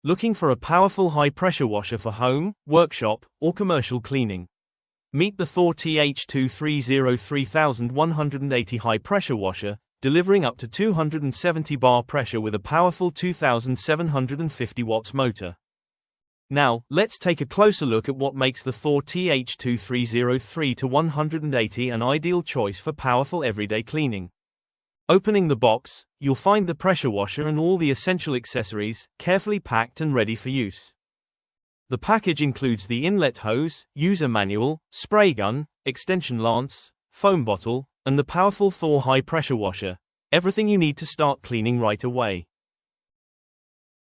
Looking for a powerful high-pressure washer for home, workshop, or commercial cleaning? Meet the THOR TH-2303-180 high-pressure washer, delivering up to 270 bar pressure with a powerful 2,750 watts motor. Now, let's take a closer look at what makes the THOR TH-2303-180 an ideal choice for powerful everyday cleaning. Opening the box, you'll find the pressure washer and all the essential accessories, carefully packed and ready for use. The package includes the inlet hose, user manual, spray gun, extension lance, foam bottle, and the powerful THOR high-pressure washer, everything you need to start cleaning right away.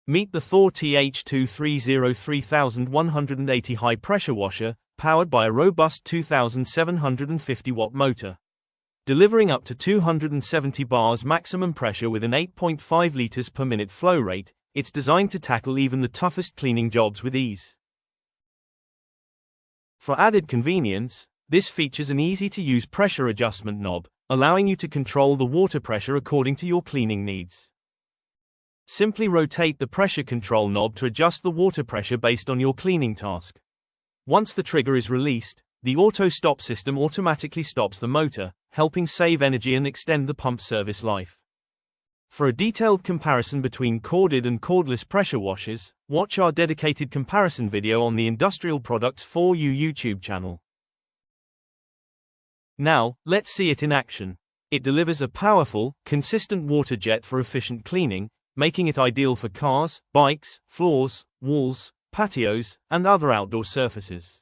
Meet the THOR TH-2303-180 high-pressure washer, powered by a robust 2,750 watt motor. Delivering up to 270 bars maximum pressure with an 8.5 liters per minute flow rate, it's designed to tackle even the toughest cleaning jobs with ease. For added convenience, this features an easy-to-use pressure adjustment knob, allowing you to control the water pressure according to your cleaning needs. Simply rotate the pressure control knob to adjust the water pressure based on your cleaning task. Once the trigger is released, the auto-stop system automatically stops the motor, helping save energy and extend the pump service life. For a detailed comparison between corded and cordless pressure washers, watch our dedicated comparison video on the Industrial Products For You YouTube channel. Now, let's see it in action. It delivers a powerful, consistent water jet for efficient cleaning, making it ideal for cars, bikes, floors, walls, patios, and other outdoor surfaces.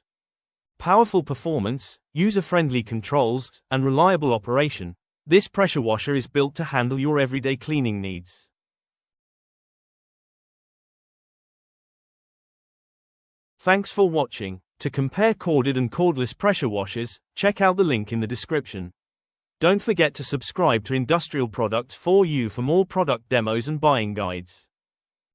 Powerful performance, user-friendly controls, and reliable operation, this pressure washer is built to handle your everyday cleaning needs. Thanks for watching. To compare corded and cordless pressure washers, check out the link in the description. Don't forget to subscribe to Industrial Products For You for more product demos and buying guides.